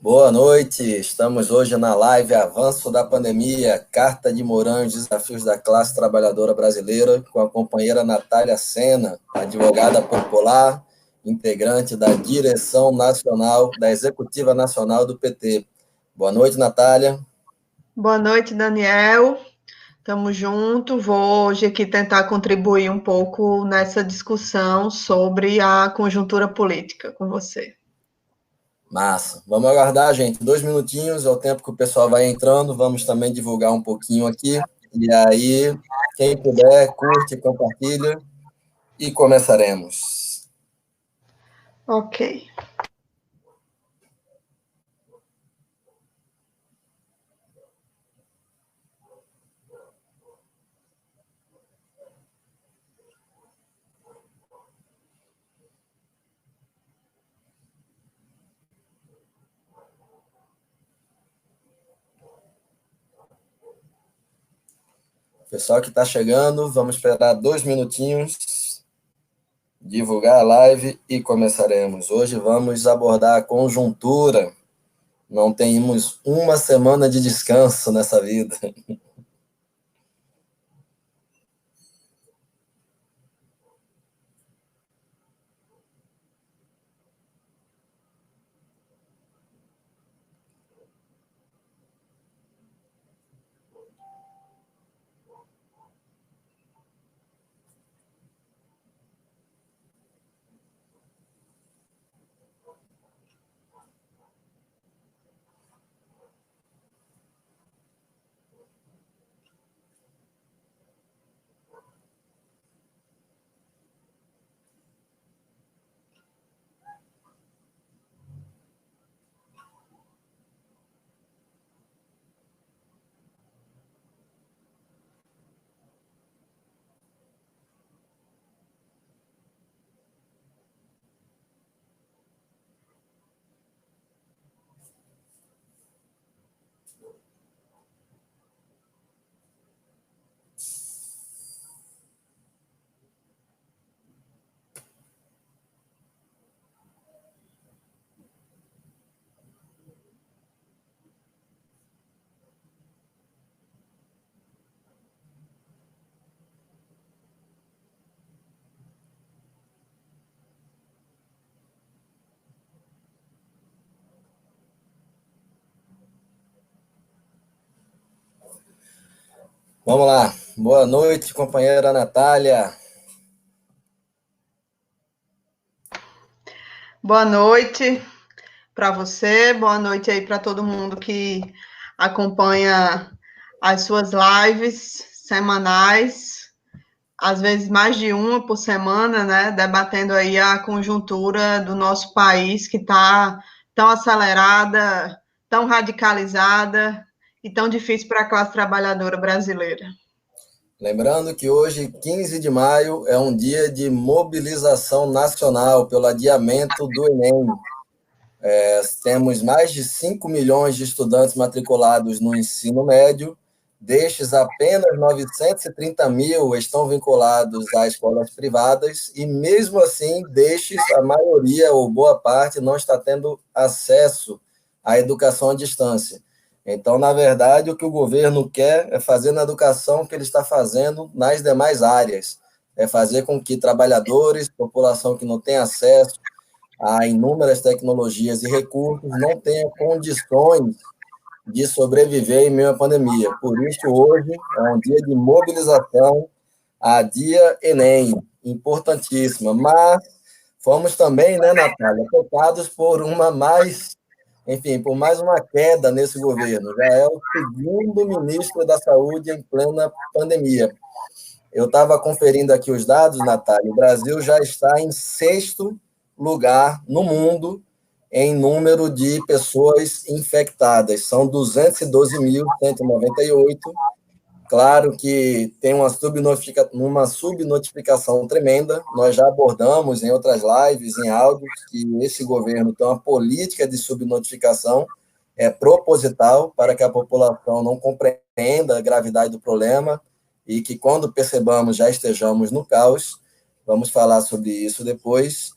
Boa noite, estamos hoje na live Avanço da Pandemia, Carta de Mourão e os Desafios da Classe Trabalhadora Brasileira, com a companheira Natália Sena, advogada popular, integrante da Direção Nacional, da Executiva Nacional do PT. Boa noite, Natália. Boa noite, Daniel. Tamo junto. Vou hoje aqui tentar contribuir um pouco nessa discussão sobre a conjuntura política com você. Massa. Vamos aguardar, gente, 2 minutinhos, é o tempo que o pessoal vai entrando, vamos também divulgar um pouquinho aqui, e aí, quem puder, curte, compartilha, e começaremos. Ok. Pessoal que está chegando, vamos esperar 2 minutinhos, divulgar a live e começaremos. Hoje vamos abordar a conjuntura. Não temos uma semana de descanso nessa vida. Vamos lá. Boa noite, companheira Natália. Boa noite para você, boa noite aí para todo mundo que acompanha as suas lives semanais, às vezes mais de uma por semana, né? Debatendo aí a conjuntura do nosso país que está tão acelerada, tão radicalizada e tão difícil para a classe trabalhadora brasileira. Lembrando que hoje, 15 de maio, é um dia de mobilização nacional pelo adiamento do Enem. Temos mais de 5 milhões de estudantes matriculados no ensino médio, destes apenas 930 mil estão vinculados a escolas privadas, e mesmo assim, destes, a maioria ou boa parte não está tendo acesso à educação à distância. Então, na verdade, o que o governo quer é fazer na educação o que ele está fazendo nas demais áreas, é fazer com que trabalhadores, população que não tem acesso a inúmeras tecnologias e recursos, não tenha condições de sobreviver em meio à pandemia. Por isso, hoje é um dia de mobilização, a dia Enem, importantíssima. Mas fomos também, né, Natália, tocados por por mais uma queda nesse governo. Já é o segundo ministro da Saúde em plena pandemia. Eu estava conferindo aqui os dados, Natália. O Brasil já está em sexto lugar no mundo em número de pessoas infectadas. São 212.198. Claro que tem uma subnotificação tremenda. Nós já abordamos em outras lives, em áudios, que esse governo tem uma política de subnotificação proposital para que a população não compreenda a gravidade do problema e que, quando percebamos, já estejamos no caos. Vamos falar sobre isso depois.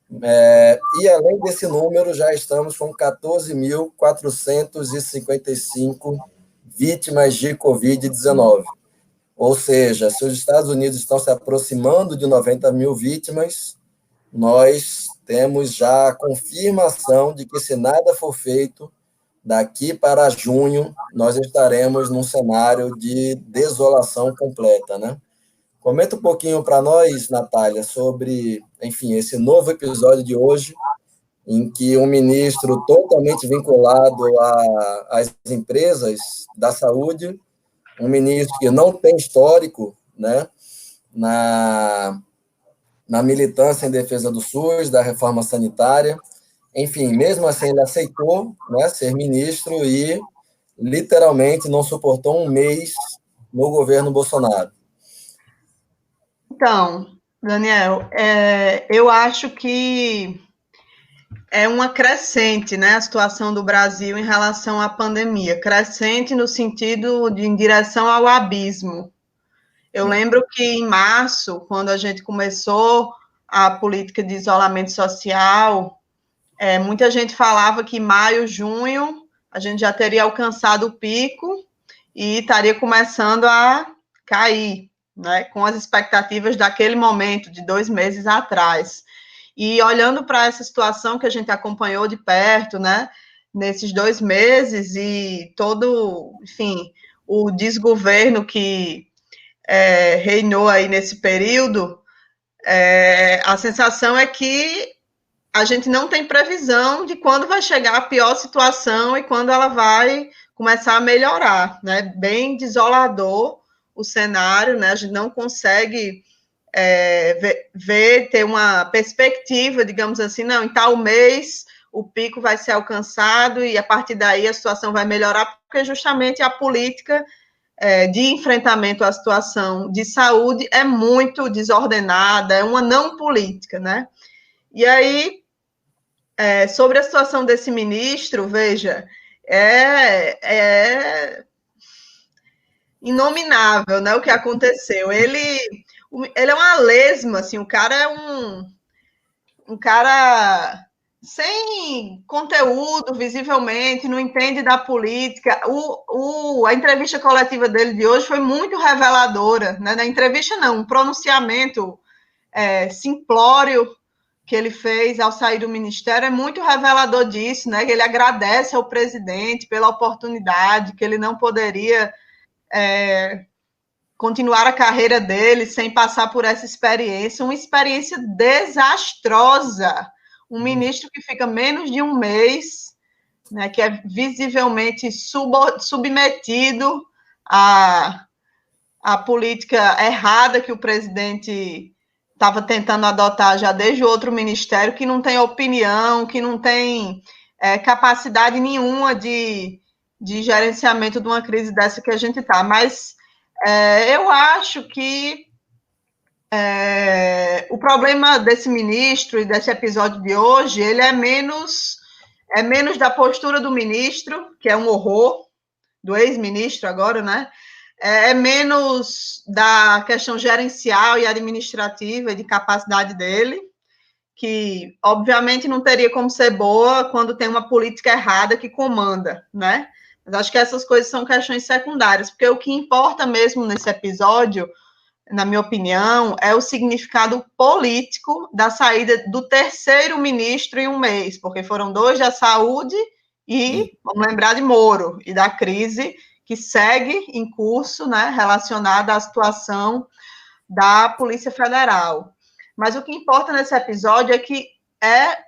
E, além desse número, já estamos com 14.455 vítimas de Covid-19. Ou seja, se os Estados Unidos estão se aproximando de 90 mil vítimas, nós temos já a confirmação de que, se nada for feito, daqui para junho, nós estaremos num cenário de desolação completa, né? Comenta um pouquinho para nós, Natália, sobre, enfim, esse novo episódio de hoje, em que um ministro totalmente vinculado às empresas da saúde, um ministro que não tem histórico, né, na militância em defesa do SUS, da reforma sanitária, enfim, mesmo assim ele aceitou, né, ser ministro e literalmente não suportou um mês no governo Bolsonaro. Então, Daniel, eu acho que é uma crescente, né, a situação do Brasil em relação à pandemia, crescente no sentido de em direção ao abismo. Eu lembro que em março, quando a gente começou a política de isolamento social, muita gente falava que maio, junho, a gente já teria alcançado o pico e estaria começando a cair, né, com as expectativas daquele momento, de 2 meses atrás. E olhando para essa situação que a gente acompanhou de perto, né, nesses 2 meses e todo, enfim, o desgoverno que reinou aí nesse período, a sensação é que a gente não tem previsão de quando vai chegar a pior situação e quando ela vai começar a melhorar, né? Bem desolador o cenário, né? A gente não consegue ter uma perspectiva, digamos assim, não, em tal mês o pico vai ser alcançado e a partir daí a situação vai melhorar, porque justamente a política de enfrentamento à situação de saúde é muito desordenada, é uma não política, né? E aí, sobre a situação desse ministro, veja, é inominável, né, o que aconteceu. Ele é uma lesma, assim, o cara é um cara sem conteúdo, visivelmente, não entende da política. A entrevista coletiva dele de hoje foi muito reveladora, né? Na entrevista não, um pronunciamento simplório que ele fez ao sair do ministério é muito revelador disso, né? Ele agradece ao presidente pela oportunidade, que ele não poderia continuar a carreira dele sem passar por essa experiência, uma experiência desastrosa. Um ministro que fica menos de um mês, né, que é visivelmente submetido à política errada que o presidente estava tentando adotar já desde outro ministério, que não tem opinião, que não tem capacidade nenhuma de gerenciamento de uma crise dessa que a gente está. Mas eu acho que o problema desse ministro e desse episódio de hoje, ele é menos da postura do ministro, que é um horror, do ex-ministro agora, né? É menos da questão gerencial e administrativa e de capacidade dele, que obviamente não teria como ser boa quando tem uma política errada que comanda, né? Mas acho que essas coisas são questões secundárias, porque o que importa mesmo nesse episódio, na minha opinião, é o significado político da saída do terceiro ministro em um mês, porque foram 2 da saúde e, vamos lembrar de Moro, e da crise que segue em curso, né, relacionada à situação da Polícia Federal. Mas o que importa nesse episódio é que é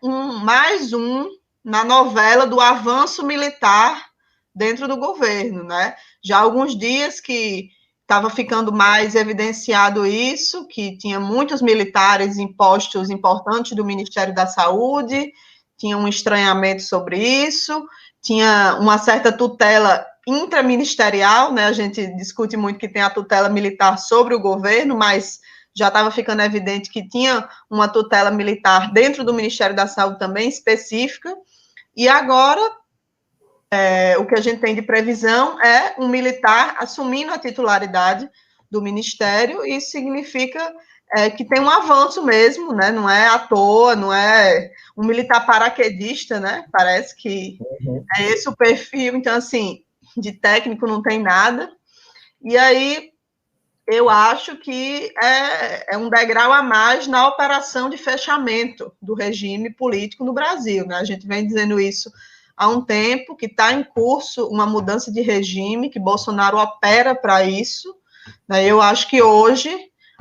mais um na novela do avanço militar dentro do governo, né? Já há alguns dias que estava ficando mais evidenciado isso, que tinha muitos militares em postos importantes do Ministério da Saúde, tinha um estranhamento sobre isso, tinha uma certa tutela intraministerial, né? A gente discute muito que tem a tutela militar sobre o governo, mas já estava ficando evidente que tinha uma tutela militar dentro do Ministério da Saúde também específica, e agora o que a gente tem de previsão é um militar assumindo a titularidade do Ministério, e isso significa que tem um avanço mesmo, né? Não é à toa, não é um militar paraquedista, né? Parece que é esse o perfil. Então, assim, de técnico não tem nada. E aí, eu acho que é um degrau a mais na operação de fechamento do regime político no Brasil, né? A gente vem dizendo isso há um tempo, que está em curso uma mudança de regime, que Bolsonaro opera para isso, né? Eu acho que hoje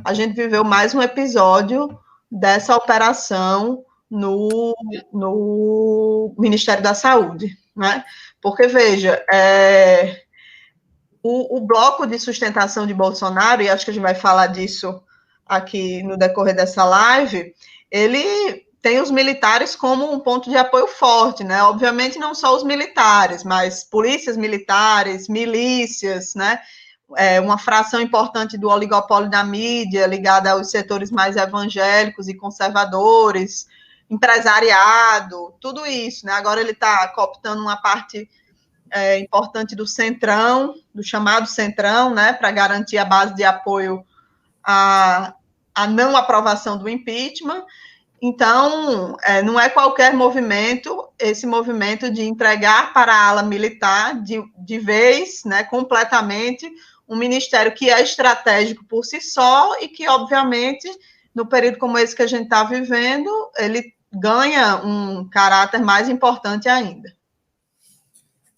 a gente viveu mais um episódio dessa operação no Ministério da Saúde, né? Porque, veja, o bloco de sustentação de Bolsonaro, e acho que a gente vai falar disso aqui no decorrer dessa live, ele tem os militares como um ponto de apoio forte, né? Obviamente não só os militares, mas polícias militares, milícias, né? Uma fração importante do oligopólio da mídia, ligada aos setores mais evangélicos e conservadores, empresariado, tudo isso, né? Agora ele está cooptando uma parte importante do Centrão, do chamado Centrão, né, para garantir a base de apoio à não aprovação do impeachment. Então, não é qualquer movimento, esse movimento de entregar para a ala militar, de vez, né, completamente, um ministério que é estratégico por si só e que, obviamente, no período como esse que a gente está vivendo, ele ganha um caráter mais importante ainda.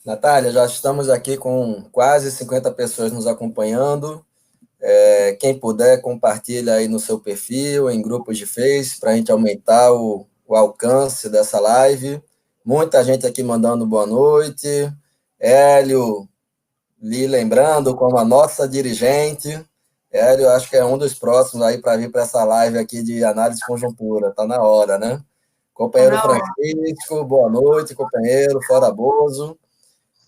Natália, já estamos aqui com quase 50 pessoas nos acompanhando. Quem puder, compartilha aí no seu perfil, em grupos de Face, para a gente aumentar o alcance dessa live. Muita gente aqui mandando boa noite. Hélio, lhe lembrando como a nossa dirigente. Hélio, acho que é um dos próximos aí para vir para essa live aqui de análise de conjuntura. Está na hora, né? Companheiro Francisco, boa noite, companheiro, fora Bozo.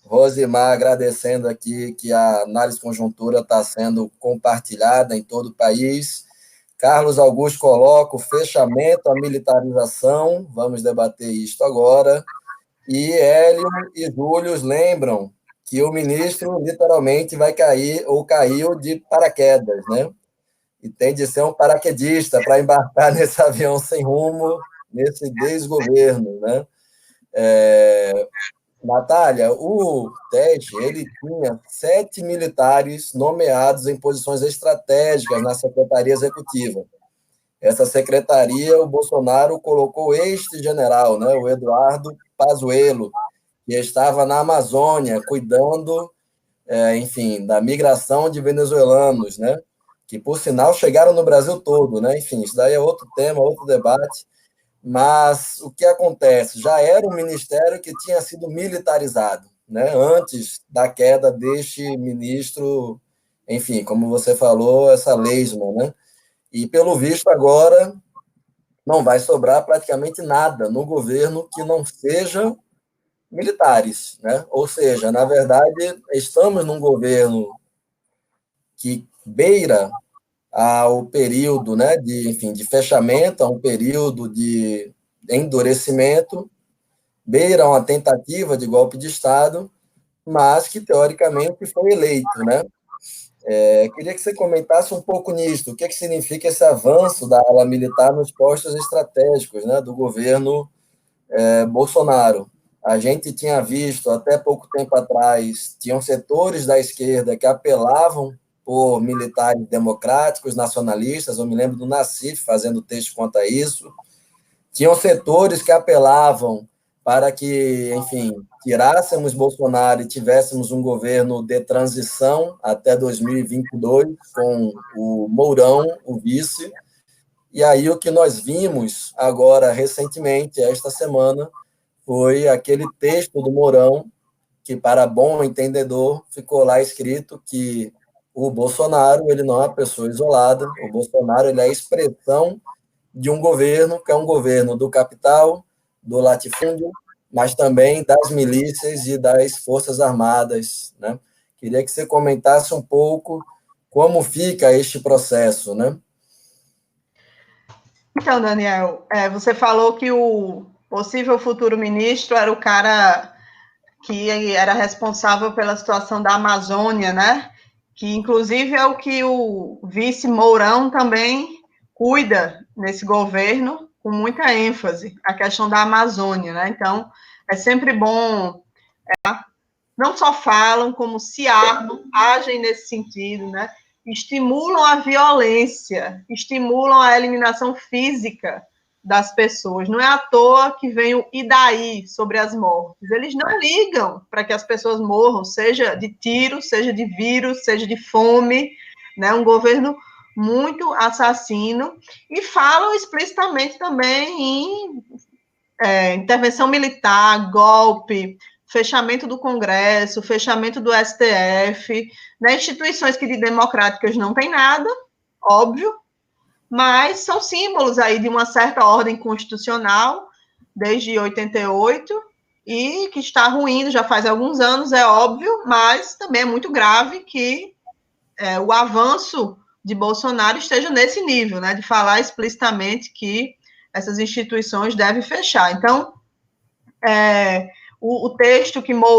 Rosimar, agradecendo aqui que a análise conjuntura está sendo compartilhada em todo o país. Carlos Augusto coloca o fechamento, a militarização, vamos debater isto agora. E Hélio e Júlio lembram que o ministro literalmente vai cair, ou caiu de paraquedas, né? E tem de ser um paraquedista para embarcar nesse avião sem rumo, nesse desgoverno, né? Natália, o Teste, ele tinha 7 militares nomeados em posições estratégicas na Secretaria Executiva. Essa secretaria, o Bolsonaro colocou este general, né, o Eduardo Pazuello, que estava na Amazônia, cuidando, enfim, da migração de venezuelanos, né, que, por sinal, chegaram no Brasil todo, né, enfim, isso daí é outro tema, outro debate. Mas o que acontece? Já era um ministério que tinha sido militarizado, né? Antes da queda deste ministro, enfim, como você falou, essa Leisman, né? E, pelo visto, agora não vai sobrar praticamente nada no governo que não seja militares, né? Ou seja, na verdade, estamos num governo que beira ao período, né, enfim, de fechamento, a um período de endurecimento, beira uma tentativa de golpe de Estado, mas que teoricamente foi eleito, né? Queria que você comentasse um pouco nisso, o que significa esse avanço da ala militar nos postos estratégicos, né, do governo Bolsonaro. A gente tinha visto até pouco tempo atrás, tinham setores da esquerda que apelavam por militares democráticos, nacionalistas, eu me lembro do Nassif fazendo texto quanto a isso. Tinham setores que apelavam para que, enfim, tirássemos Bolsonaro e tivéssemos um governo de transição até 2022, com o Mourão, o vice. E aí o que nós vimos agora, recentemente, esta semana, foi aquele texto do Mourão, que, para bom entendedor, ficou lá escrito que o Bolsonaro, ele não é uma pessoa isolada, o Bolsonaro, ele é a expressão de um governo, que é um governo do capital, do latifúndio, mas também das milícias e das forças armadas, né? Queria que você comentasse um pouco como fica este processo, né? Então, Daniel, você falou que o possível futuro ministro era o cara que era responsável pela situação da Amazônia, né? Que, inclusive, é o que o vice Mourão também cuida nesse governo com muita ênfase a questão da Amazônia, né? Então, é sempre bom, não só falam, como se armam, agem nesse sentido, né? Estimulam a violência, estimulam a eliminação física das pessoas. Não é à toa que vem o "e daí" sobre as mortes. Eles não ligam para que as pessoas morram, seja de tiro, seja de vírus, seja de fome, né? Um governo muito assassino, e falam explicitamente também em intervenção militar, golpe, fechamento do Congresso, fechamento do STF, né? Instituições que de democráticas não tem nada, óbvio, mas são símbolos aí de uma certa ordem constitucional, desde 88, e que está ruindo já faz alguns anos, é óbvio, mas também é muito grave que o avanço de Bolsonaro esteja nesse nível, né, de falar explicitamente que essas instituições devem fechar. Então, o texto que Moura